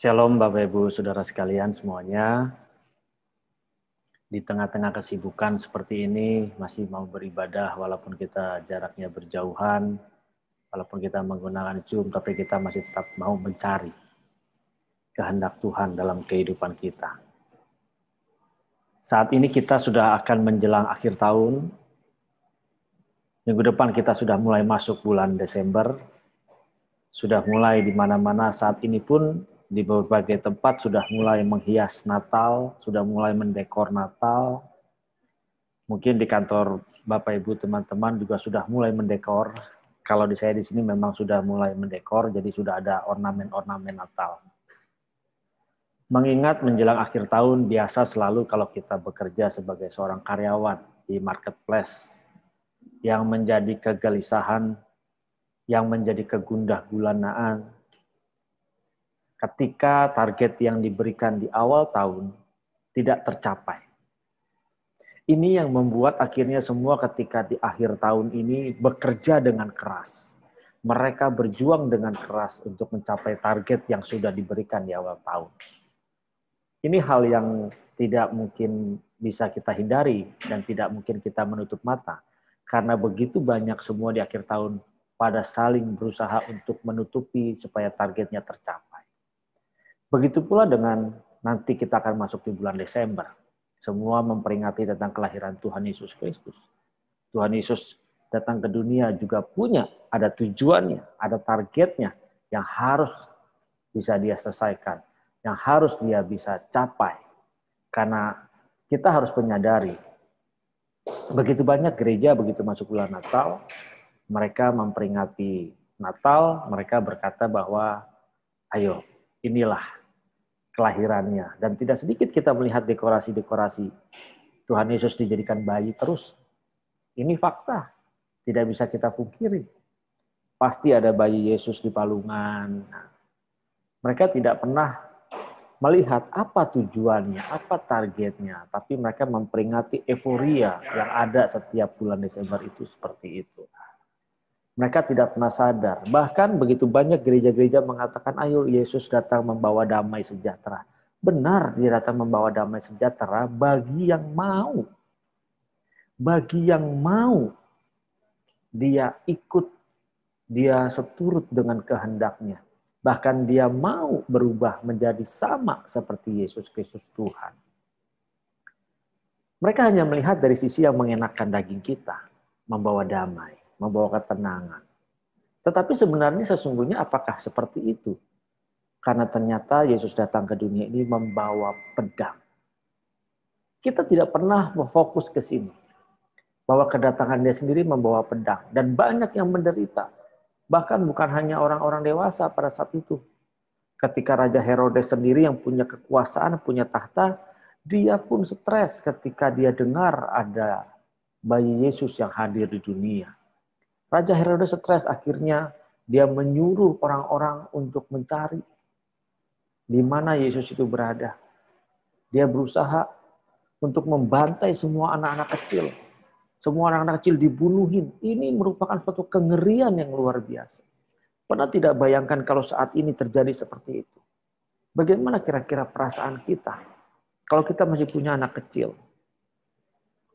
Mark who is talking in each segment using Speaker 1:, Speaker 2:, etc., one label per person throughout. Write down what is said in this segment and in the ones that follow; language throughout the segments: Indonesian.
Speaker 1: Shalom Bapak Ibu Saudara sekalian semuanya. Di tengah-tengah kesibukan seperti ini masih mau beribadah walaupun kita jaraknya berjauhan, walaupun kita menggunakan Zoom, tapi kita masih tetap mau mencari kehendak Tuhan dalam kehidupan kita. Saat ini kita sudah akan menjelang akhir tahun. Minggu depan kita sudah mulai masuk bulan Desember. Sudah mulai di mana-mana saat ini pun di berbagai tempat sudah mulai menghias Natal, sudah mulai mendekor Natal. Mungkin di kantor Bapak Ibu teman-teman juga sudah mulai mendekor. Kalau di saya di sini memang sudah mulai mendekor, jadi sudah ada ornamen-ornamen Natal. Mengingat menjelang akhir tahun biasa selalu kalau kita bekerja sebagai seorang karyawan di marketplace yang menjadi kegelisahan, yang menjadi kegundah-gulanaan, ketika target yang diberikan di awal tahun tidak tercapai. Ini yang membuat akhirnya semua ketika di akhir tahun ini bekerja dengan keras. Mereka berjuang dengan keras untuk mencapai target yang sudah diberikan di awal tahun. Ini hal yang tidak mungkin bisa kita hindari dan tidak mungkin kita menutup mata. Karena begitu banyak semua di akhir tahun pada saling berusaha untuk menutupi supaya targetnya tercapai. Begitu pula dengan nanti kita akan masuk di bulan Desember. Semua memperingati tentang kelahiran Tuhan Yesus Kristus. Tuhan Yesus datang ke dunia juga ada tujuannya, ada targetnya yang harus bisa dia selesaikan, yang harus dia bisa capai. Karena kita harus menyadari, begitu banyak gereja begitu masuk bulan Natal, mereka memperingati Natal, mereka berkata bahwa ayo inilah kelahirannya. Dan tidak sedikit kita melihat dekorasi-dekorasi. Tuhan Yesus dijadikan bayi terus. Ini fakta. Tidak bisa kita pungkiri. Pasti ada bayi Yesus di palungan. Mereka tidak pernah melihat apa tujuannya, apa targetnya. Tapi mereka memperingati euforia yang ada setiap bulan Desember itu seperti itu. Mereka tidak pernah sadar. Bahkan begitu banyak gereja-gereja mengatakan, ayo Yesus datang membawa damai sejahtera. Benar dia datang membawa damai sejahtera bagi yang mau. Bagi yang mau dia ikut, dia seturut dengan kehendaknya. Bahkan dia mau berubah menjadi sama seperti Yesus Kristus Tuhan. Mereka hanya melihat dari sisi yang mengenakan daging kita. Membawa damai, membawa ketenangan. Tetapi sebenarnya sesungguhnya apakah seperti itu? Karena ternyata Yesus datang ke dunia ini membawa pedang. Kita tidak pernah fokus ke sini. Bahwa kedatangan dia sendiri membawa pedang. Dan banyak yang menderita. Bahkan bukan hanya orang-orang dewasa pada saat itu. Ketika Raja Herodes sendiri yang punya kekuasaan, punya tahta, dia pun stres ketika dia dengar ada bayi Yesus yang hadir di dunia. Raja Herodes stres, akhirnya dia menyuruh orang-orang untuk mencari di mana Yesus itu berada. Dia berusaha untuk membantai semua anak-anak kecil. Semua anak-anak kecil dibunuhin. Ini merupakan suatu kengerian yang luar biasa. Pernah tidak bayangkan kalau saat ini terjadi seperti itu? Bagaimana kira-kira perasaan kita? Kalau kita masih punya anak kecil,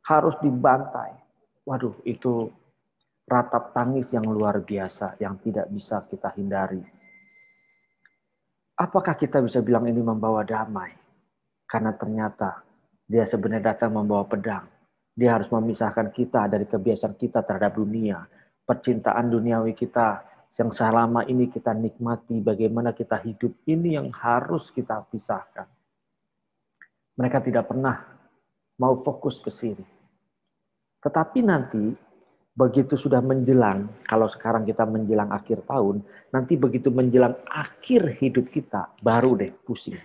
Speaker 1: harus dibantai. Waduh, itu ratap tangis yang luar biasa yang tidak bisa kita hindari. Apakah kita bisa bilang ini membawa damai? Karena ternyata dia sebenarnya datang membawa pedang. Dia harus memisahkan kita dari kebiasaan kita terhadap dunia. Percintaan duniawi kita yang selama ini kita nikmati, bagaimana kita hidup, ini yang harus kita pisahkan. Mereka tidak pernah mau fokus ke sini. Tetapi nanti begitu sudah menjelang, kalau sekarang kita menjelang akhir tahun, nanti begitu menjelang akhir hidup kita, baru deh pusing,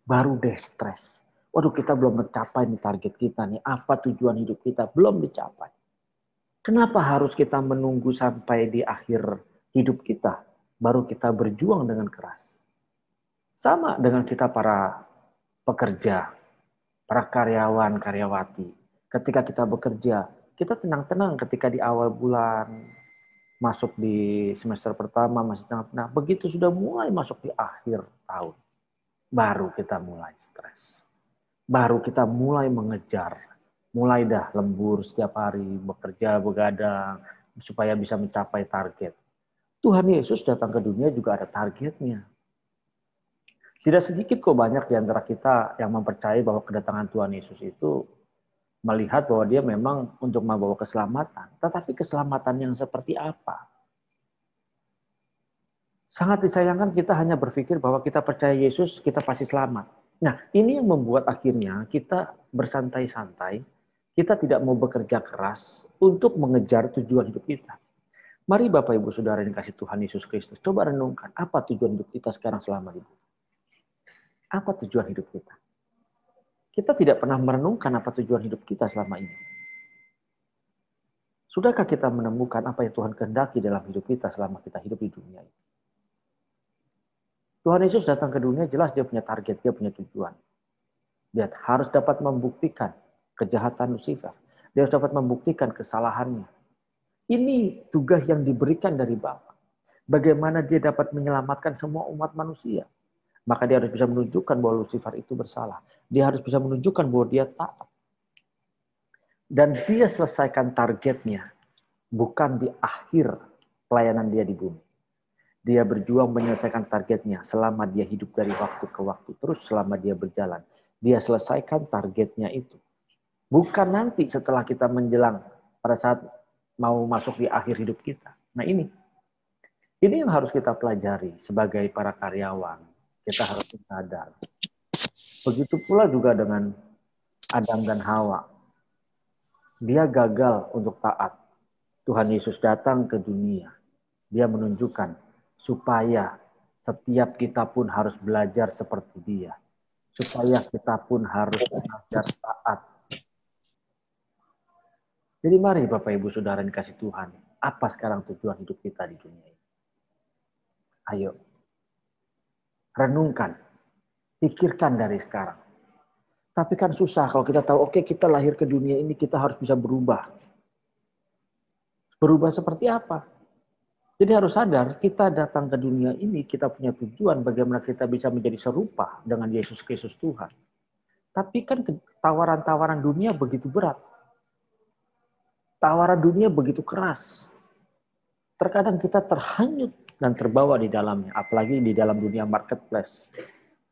Speaker 1: baru deh stres. Waduh, kita belum mencapai nih target kita nih, apa tujuan hidup kita, belum dicapai. Kenapa harus kita menunggu sampai di akhir hidup kita, baru kita berjuang dengan keras? Sama dengan kita para pekerja, para karyawan, karyawati. Ketika kita bekerja, kita tenang-tenang ketika di awal bulan, masuk di semester pertama, masih tenang-tenang. Begitu sudah mulai masuk di akhir tahun, baru kita mulai stres. Baru kita mulai mengejar. Mulai dah lembur setiap hari, bekerja, begadang, supaya bisa mencapai target. Tuhan Yesus datang ke dunia juga ada targetnya. Tidak sedikit kok banyak di antara kita yang mempercayai bahwa kedatangan Tuhan Yesus itu melihat bahwa dia memang untuk membawa keselamatan. Tetapi keselamatan yang seperti apa? Sangat disayangkan kita hanya berpikir bahwa kita percaya Yesus, kita pasti selamat. Nah, ini yang membuat akhirnya kita bersantai-santai, kita tidak mau bekerja keras untuk mengejar tujuan hidup kita. Mari Bapak Ibu Saudara yang kasih Tuhan Yesus Kristus, coba renungkan apa tujuan hidup kita sekarang selama hidup. Apa tujuan hidup kita? Kita tidak pernah merenungkan apa tujuan hidup kita selama ini. Sudahkah kita menemukan apa yang Tuhan kehendaki dalam hidup kita selama kita hidup di dunia ini? Tuhan Yesus datang ke dunia, jelas dia punya target, dia punya tujuan. Dia harus dapat membuktikan kejahatan Lucifer. Dia harus dapat membuktikan kesalahannya. Ini tugas yang diberikan dari Bapa. Bagaimana dia dapat menyelamatkan semua umat manusia. Maka dia harus bisa menunjukkan bahwa Lucifer itu bersalah. Dia harus bisa menunjukkan bahwa dia taat. Dan dia selesaikan targetnya. Bukan di akhir pelayanan dia di bumi. Dia berjuang menyelesaikan targetnya selama dia hidup dari waktu ke waktu. Terus selama dia berjalan. Dia selesaikan targetnya itu. Bukan nanti setelah kita menjelang pada saat mau masuk di akhir hidup kita. Nah ini yang harus kita pelajari sebagai para karyawan. Kita harus sadar. Begitu pula juga dengan Adam dan Hawa. Dia gagal untuk taat. Tuhan Yesus datang ke dunia. Dia menunjukkan supaya setiap kita pun harus belajar seperti dia. Supaya kita pun harus belajar taat. Jadi mari Bapak Ibu Saudara yang dikasih Tuhan. Apa sekarang tujuan hidup kita di dunia ini? Ayo. Renungkan. Pikirkan dari sekarang. Tapi kan susah kalau kita tahu, oke, kita lahir ke dunia ini, kita harus bisa berubah. Berubah seperti apa? Jadi harus sadar, kita datang ke dunia ini, kita punya tujuan bagaimana kita bisa menjadi serupa dengan Yesus Kristus Tuhan. Tapi kan tawaran-tawaran dunia begitu berat. Tawaran dunia begitu keras. Terkadang kita terhanyut dan terbawa di dalamnya, apalagi di dalam dunia marketplace.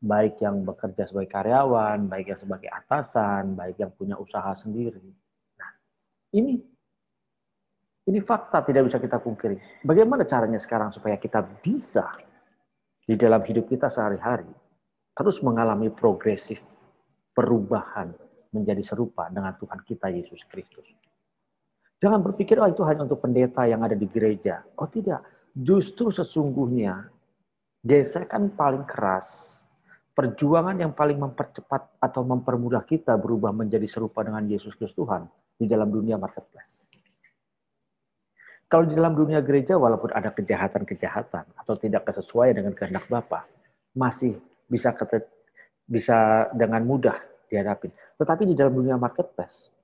Speaker 1: Baik yang bekerja sebagai karyawan, baik yang sebagai atasan, baik yang punya usaha sendiri. Nah, ini fakta tidak bisa kita pungkiri. Bagaimana caranya sekarang supaya kita bisa di dalam hidup kita sehari-hari terus mengalami progresif perubahan menjadi serupa dengan Tuhan kita Yesus Kristus. Jangan berpikir, oh itu hanya untuk pendeta yang ada di gereja. Oh tidak, justru sesungguhnya gesekan paling keras, perjuangan yang paling mempercepat atau mempermudah kita berubah menjadi serupa dengan Yesus Kristus Tuhan di dalam dunia marketplace. Kalau di dalam dunia gereja, walaupun ada kejahatan-kejahatan atau tidak kesesuaian dengan kehendak Bapa, masih bisa dengan mudah dihadapi. Tetapi di dalam dunia marketplace,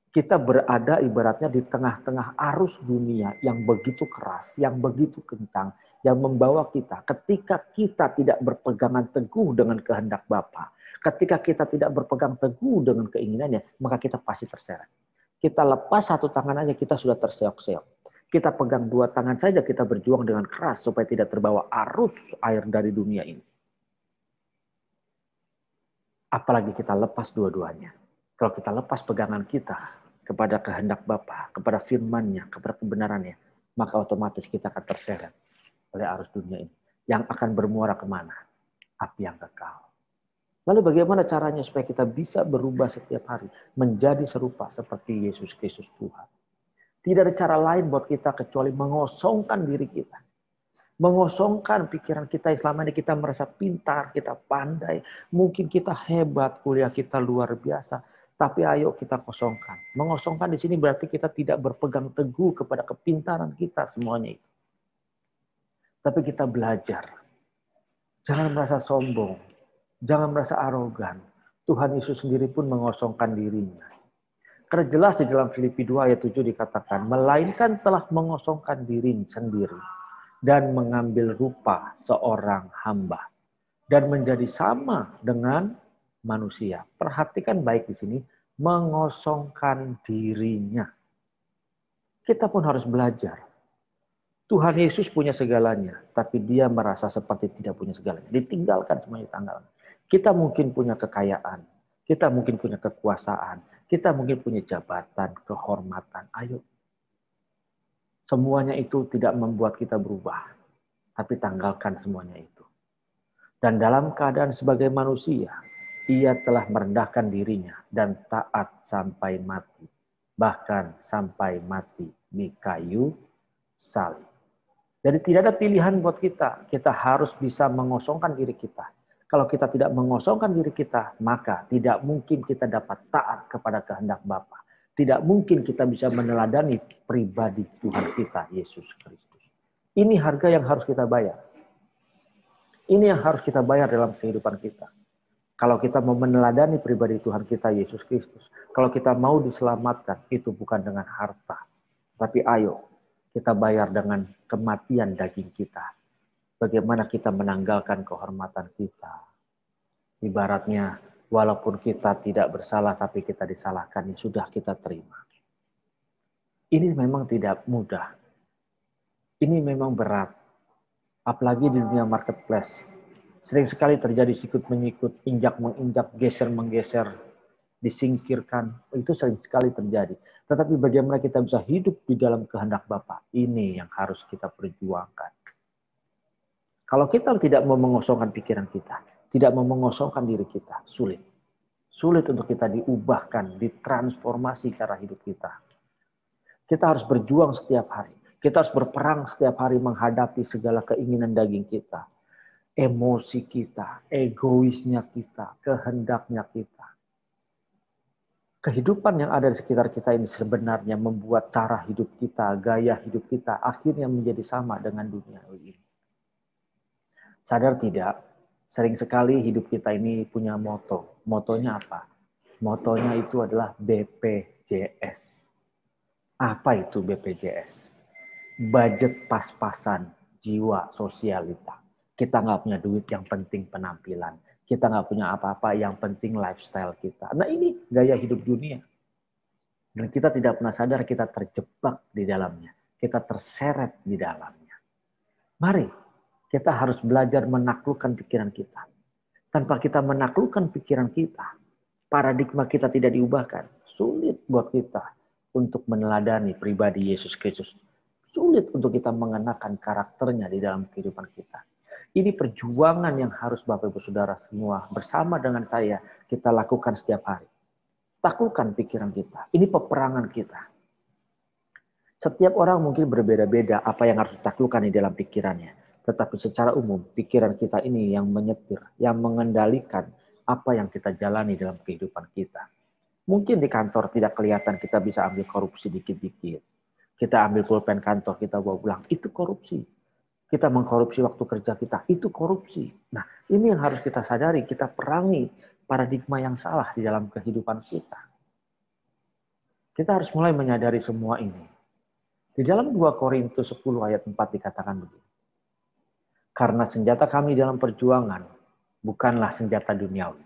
Speaker 1: kita berada ibaratnya di tengah-tengah arus dunia yang begitu keras, yang begitu kencang, yang membawa kita ketika kita tidak berpegangan teguh dengan kehendak Bapa, ketika kita tidak berpegang teguh dengan keinginannya, maka kita pasti terseret. Kita lepas satu tangan aja, kita sudah terseok-seok. Kita pegang dua tangan saja, kita berjuang dengan keras supaya tidak terbawa arus air dari dunia ini. Apalagi kita lepas dua-duanya. Kalau kita lepas pegangan kita kepada kehendak Bapa, kepada firman-Nya, kepada kebenarannya, maka otomatis kita akan terseret oleh arus dunia ini. Yang akan bermuara kemana? Api yang kekal. Lalu bagaimana caranya supaya kita bisa berubah setiap hari menjadi serupa seperti Yesus Kristus Tuhan? Tidak ada cara lain buat kita kecuali mengosongkan diri kita. Mengosongkan pikiran kita yang selama ini kita merasa pintar, kita pandai. Mungkin kita hebat, kuliah kita luar biasa. Tapi ayo kita kosongkan. Mengosongkan di sini berarti kita tidak berpegang teguh kepada kepintaran kita semuanya itu. Tapi kita belajar. Jangan merasa sombong. Jangan merasa arogan. Tuhan Yesus sendiri pun mengosongkan dirinya. Karena jelas di dalam Filipi 2 ayat 7 dikatakan, melainkan telah mengosongkan diri sendiri dan mengambil rupa seorang hamba. dan menjadi sama dengan manusia. Perhatikan baik di sini, mengosongkan dirinya. Kita pun harus belajar. Tuhan Yesus punya segalanya, tapi dia merasa seperti tidak punya segalanya. Ditinggalkan semuanya tanggal. Kita mungkin punya kekayaan, kita mungkin punya kekuasaan, kita mungkin punya jabatan, kehormatan. Ayo. Semuanya itu tidak membuat kita berubah, tapi tanggalkan semuanya itu. Dan dalam keadaan sebagai manusia, ia telah merendahkan dirinya dan taat sampai mati. Bahkan sampai mati di kayu salib. Jadi tidak ada pilihan buat kita. Kita harus bisa mengosongkan diri kita. Kalau kita tidak mengosongkan diri kita, maka tidak mungkin kita dapat taat kepada kehendak Bapa. Tidak mungkin kita bisa meneladani pribadi Tuhan kita, Yesus Kristus. Ini harga yang harus kita bayar. Ini yang harus kita bayar dalam kehidupan kita. Kalau kita mau meneladani pribadi Tuhan kita, Yesus Kristus. Kalau kita mau diselamatkan, itu bukan dengan harta. Tapi ayo, kita bayar dengan kematian daging kita. Bagaimana kita menanggalkan kehormatan kita. Ibaratnya, walaupun kita tidak bersalah, tapi kita disalahkan, ya sudah kita terima. Ini memang tidak mudah. Ini memang berat. Apalagi di dunia marketplace. Sering sekali terjadi sikut-menyikut, injak-menginjak, geser-menggeser, disingkirkan. Itu sering sekali terjadi. Tetapi bagaimana kita bisa hidup di dalam kehendak Bapa? Ini yang harus kita perjuangkan. Kalau kita tidak mau mengosongkan pikiran kita, tidak mau mengosongkan diri kita, sulit. Sulit untuk kita diubahkan, ditransformasi cara hidup kita. Kita harus berjuang setiap hari. Kita harus berperang setiap hari menghadapi segala keinginan daging kita. Emosi kita, egoisnya kita, kehendaknya kita. Kehidupan yang ada di sekitar kita ini sebenarnya membuat cara hidup kita, gaya hidup kita akhirnya menjadi sama dengan dunia ini. Sadar tidak, sering sekali hidup kita ini punya moto. Motonya apa? Motonya itu adalah BPJS. Apa itu BPJS? Budget pas-pasan, jiwa sosialita. Kita nggak punya duit, yang penting penampilan. Kita nggak punya apa-apa, yang penting lifestyle kita. Nah ini gaya hidup dunia. Dan kita tidak pernah sadar kita terjebak di dalamnya. Kita terseret di dalamnya. Mari kita harus belajar menaklukkan pikiran kita. Tanpa kita menaklukkan pikiran kita, paradigma kita tidak diubahkan. Sulit buat kita untuk meneladani pribadi Yesus Kristus. Sulit untuk kita mengenakan karakternya di dalam kehidupan kita. Ini perjuangan yang harus Bapak Ibu Saudara semua bersama dengan saya kita lakukan setiap hari. Taklukkan pikiran kita. Ini peperangan kita. Setiap orang mungkin berbeda-beda apa yang harus ditaklukkan di dalam pikirannya. Tetapi secara umum, pikiran kita ini yang menyetir, yang mengendalikan apa yang kita jalani dalam kehidupan kita. Mungkin di kantor tidak kelihatan kita bisa ambil korupsi dikit-dikit. Kita ambil pulpen kantor, kita bawa pulang. Itu korupsi. Kita mengkorupsi waktu kerja kita. Itu korupsi. Nah, ini yang harus kita sadari. Kita perangi paradigma yang salah di dalam kehidupan kita. Kita harus mulai menyadari semua ini. Di dalam 2 Korintus 10 ayat 4 dikatakan begini. Karena senjata kami dalam perjuangan bukanlah senjata duniawi,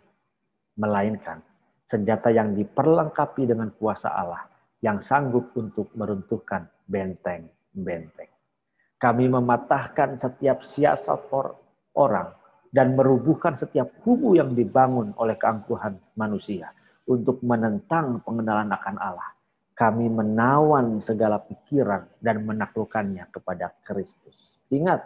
Speaker 1: melainkan senjata yang diperlengkapi dengan kuasa Allah yang sanggup untuk meruntuhkan benteng-benteng. Kami mematahkan setiap siasat orang dan merubuhkan setiap kubu yang dibangun oleh keangkuhan manusia untuk menentang pengenalan akan Allah. Kami menawan segala pikiran dan menaklukkannya kepada Kristus. Ingat,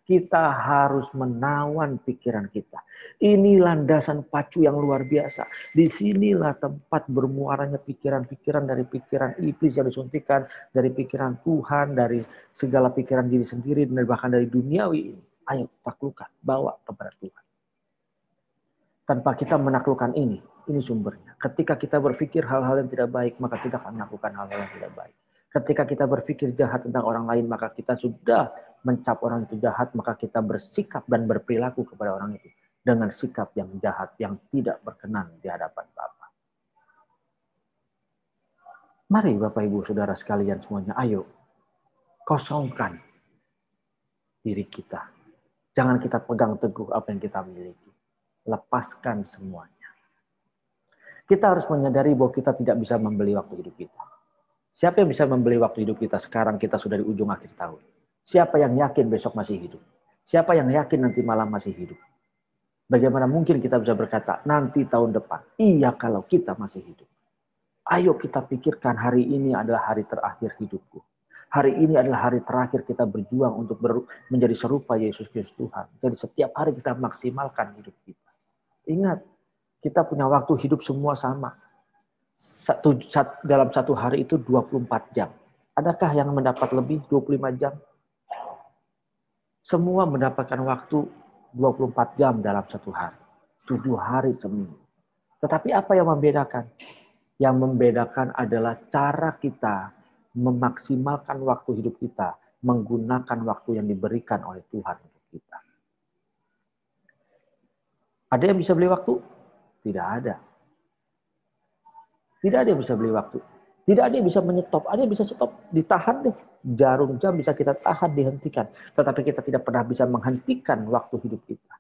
Speaker 1: kita harus menawan pikiran kita. Ini landasan pacu yang luar biasa. Disinilah tempat bermuaranya pikiran-pikiran dari pikiran iblis yang disuntikan, dari pikiran Tuhan, dari segala pikiran diri sendiri, dan bahkan dari duniawi ini. Ayo taklukkan, bawa kepada Tuhan. Tanpa kita menaklukkan ini sumbernya. Ketika kita berpikir hal-hal yang tidak baik, maka kita akan melakukan hal-hal yang tidak baik. Ketika kita berpikir jahat tentang orang lain, maka kita sudah mencap orang itu jahat, maka kita bersikap dan berperilaku kepada orang itu dengan sikap yang jahat, yang tidak berkenan di hadapan Bapa. Mari Bapak Ibu Saudara sekalian semuanya, ayo kosongkan diri kita. Jangan kita pegang teguh apa yang kita miliki. Lepaskan semuanya. Kita harus menyadari bahwa kita tidak bisa membeli waktu hidup kita. Siapa yang bisa membeli waktu hidup kita sekarang kita sudah di ujung akhir tahun? Siapa yang yakin besok masih hidup? Siapa yang yakin nanti malam masih hidup? Bagaimana mungkin kita bisa berkata nanti tahun depan? Iya kalau kita masih hidup. Ayo kita pikirkan hari ini adalah hari terakhir hidupku. Hari ini adalah hari terakhir kita berjuang untuk menjadi serupa Yesus Kristus Tuhan. Jadi setiap hari kita maksimalkan hidup kita. Ingat, kita punya waktu hidup semua sama. Dalam satu hari itu 24 jam. Adakah yang mendapat lebih 25 jam? Semua mendapatkan waktu 24 jam dalam satu hari. 7 hari seminggu. Tetapi apa yang membedakan? Yang membedakan adalah cara kita memaksimalkan waktu hidup kita, menggunakan waktu yang diberikan oleh Tuhan untuk kita. Ada yang bisa beli waktu? Tidak ada. Tidak ada yang bisa beli waktu. Tidak ada yang bisa menyetop. Ada yang bisa stop, ditahan deh. Jarum jam bisa kita tahan, dihentikan. Tetapi kita tidak pernah bisa menghentikan waktu hidup kita.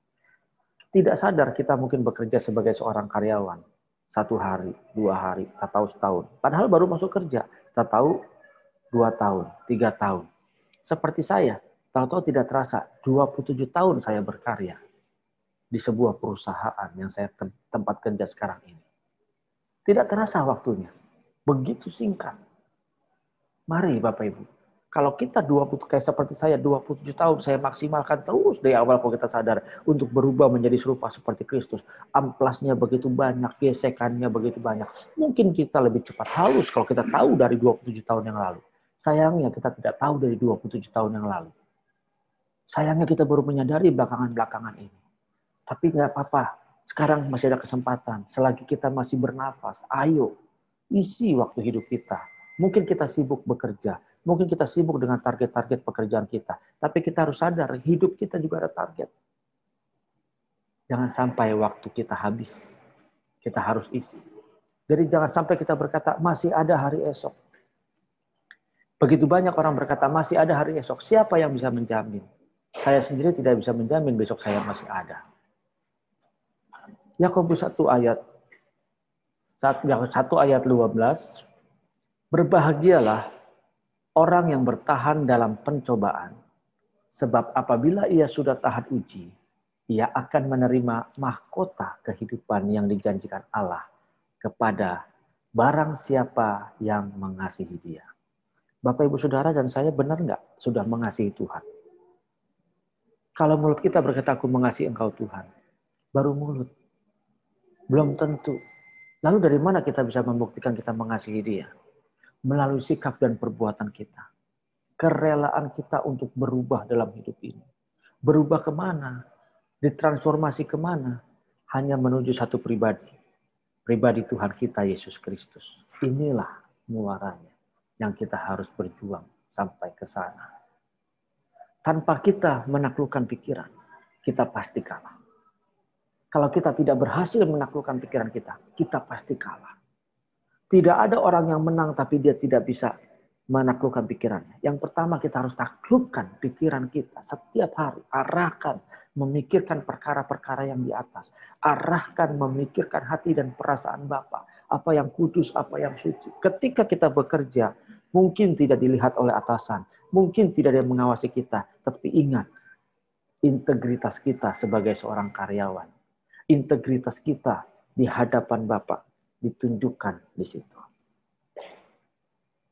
Speaker 1: Tidak sadar kita mungkin bekerja sebagai seorang karyawan. 1 hari, 2 hari, atau setahun. Padahal baru masuk kerja. Kita tahu 2 tahun, 3 tahun. Seperti saya, tahu-tahu tidak terasa 27 tahun saya berkarya di sebuah perusahaan yang saya tempat kerja sekarang ini. Tidak terasa waktunya. Begitu singkat. Mari Bapak Ibu, kalau kita kayak seperti saya 27 tahun saya maksimalkan terus dari awal kalau kita sadar untuk berubah menjadi serupa seperti Kristus. Amplasnya begitu banyak, gesekannya begitu banyak. Mungkin kita lebih cepat halus kalau kita tahu dari 27 tahun yang lalu. Sayangnya kita tidak tahu dari 27 tahun yang lalu. Sayangnya kita baru menyadari belakangan-belakangan ini. Tapi nggak apa-apa, sekarang masih ada kesempatan. Selagi kita masih bernafas, ayo isi waktu hidup kita. Mungkin kita sibuk bekerja, mungkin kita sibuk dengan target-target pekerjaan kita. Tapi kita harus sadar, hidup kita juga ada target. Jangan sampai waktu kita habis. Kita harus isi. Jadi jangan sampai kita berkata, masih ada hari esok. Begitu banyak orang berkata, masih ada hari esok. Siapa yang bisa menjamin? Saya sendiri tidak bisa menjamin besok saya masih ada. Yakobus 1 ayat 12, berbahagialah orang yang bertahan dalam pencobaan, sebab apabila ia sudah tahan uji, ia akan menerima mahkota kehidupan yang dijanjikan Allah kepada barang siapa yang mengasihi Dia. Bapak, Ibu, Saudara, dan saya benar nggak sudah mengasihi Tuhan? Kalau mulut kita berkata, aku mengasihi Engkau Tuhan, baru mulut. Belum tentu. Lalu dari mana kita bisa membuktikan kita mengasihi Dia? Melalui sikap dan perbuatan kita. Kerelaan kita untuk berubah dalam hidup ini. Berubah kemana? Ditransformasi kemana? Hanya menuju satu pribadi. Pribadi Tuhan kita, Yesus Kristus. Inilah muaranya yang kita harus berjuang sampai ke sana. Tanpa kita menaklukkan pikiran, kita pasti kalah. Kalau kita tidak berhasil menaklukkan pikiran kita, kita pasti kalah. Tidak ada orang yang menang tapi dia tidak bisa menaklukkan pikirannya. Yang pertama kita harus taklukkan pikiran kita setiap hari. Arahkan memikirkan perkara-perkara yang di atas. Arahkan memikirkan hati dan perasaan Bapa. Apa yang kudus, apa yang suci. Ketika kita bekerja, mungkin tidak dilihat oleh atasan. Mungkin tidak ada yang mengawasi kita. Tapi ingat, integritas kita sebagai seorang karyawan. Integritas kita di hadapan Bapa ditunjukkan di situ.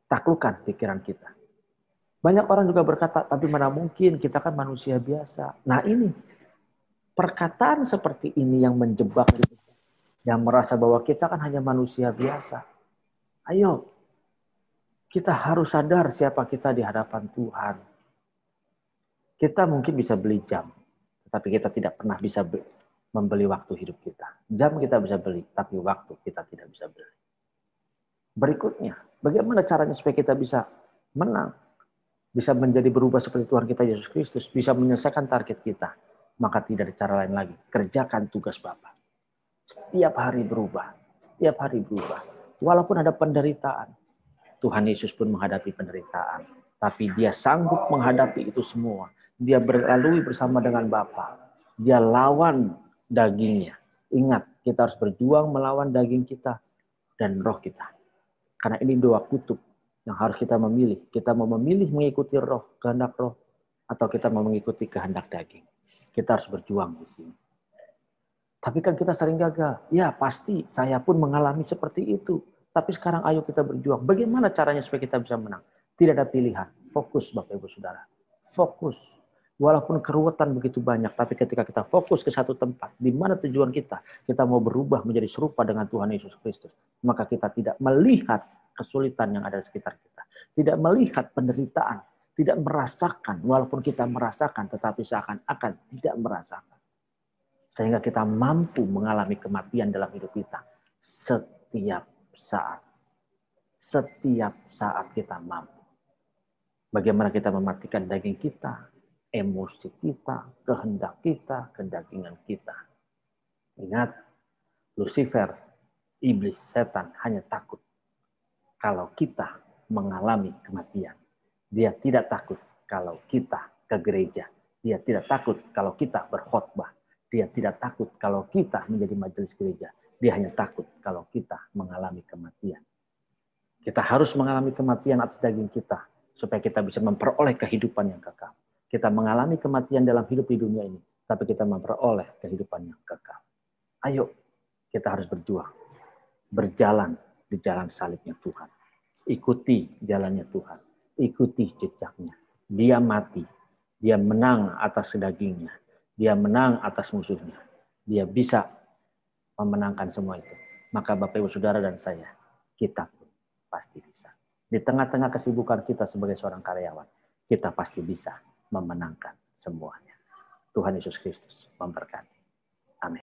Speaker 1: Taklukkan pikiran kita. Banyak orang juga berkata, tapi mana mungkin, kita kan manusia biasa. Nah ini, perkataan seperti ini yang menjebak kita. Yang merasa bahwa kita kan hanya manusia biasa. Ayo, kita harus sadar siapa kita di hadapan Tuhan. Kita mungkin bisa beli jam, tetapi kita tidak pernah bisa membeli waktu hidup kita. Jam kita bisa beli, tapi waktu kita tidak bisa beli. Berikutnya, bagaimana caranya supaya kita bisa menang? Bisa menjadi berubah seperti Tuhan kita Yesus Kristus. Bisa menyelesaikan target kita. Maka tidak ada cara lain lagi. Kerjakan tugas Bapa. Setiap hari berubah. Setiap hari berubah. Walaupun ada penderitaan. Tuhan Yesus pun menghadapi penderitaan. Tapi Dia sanggup menghadapi itu semua. Dia berlalui bersama dengan Bapa. Dia lawan dagingnya. Ingat, kita harus berjuang melawan daging kita dan roh kita. Karena ini dua kutub yang harus kita memilih. Kita mau memilih mengikuti roh, kehendak roh, atau kita mau mengikuti kehendak daging. Kita harus berjuang di sini. Tapi kan kita sering gagal. Ya pasti, saya pun mengalami seperti itu. Tapi sekarang ayo kita berjuang. Bagaimana caranya supaya kita bisa menang? Tidak ada pilihan. Fokus Bapak Ibu Saudara. Fokus. Walaupun keruwetan begitu banyak, tapi ketika kita fokus ke satu tempat, di mana tujuan kita mau berubah menjadi serupa dengan Tuhan Yesus Kristus, maka kita tidak melihat kesulitan yang ada di sekitar kita. Tidak melihat penderitaan, tidak merasakan, walaupun kita merasakan, tetapi seakan-akan tidak merasakan. Sehingga kita mampu mengalami kematian dalam hidup kita setiap saat. Setiap saat kita mampu. Bagaimana kita mematikan daging kita, emosi kita, kehendak kita, kedagingan kita. Ingat, Lucifer, iblis, setan hanya takut kalau kita mengalami kematian. Dia tidak takut kalau kita ke gereja. Dia tidak takut kalau kita berkhotbah. Dia tidak takut kalau kita menjadi majelis gereja. Dia hanya takut kalau kita mengalami kematian. Kita harus mengalami kematian atas daging kita supaya kita bisa memperoleh kehidupan yang kekal. Kita mengalami kematian dalam hidup di dunia ini, tapi kita memperoleh kehidupan yang kekal. Ayo, kita harus berjuang. Berjalan di jalan salibnya Tuhan. Ikuti jalannya Tuhan. Ikuti jejaknya. Dia mati. Dia menang atas dagingnya. Dia menang atas musuhnya. Dia bisa memenangkan semua itu. Maka Bapak Ibu Saudara dan saya, kita pun pasti bisa. Di tengah-tengah kesibukan kita sebagai seorang karyawan, kita pasti bisa memenangkan semuanya. Tuhan Yesus Kristus memberkati. Amin.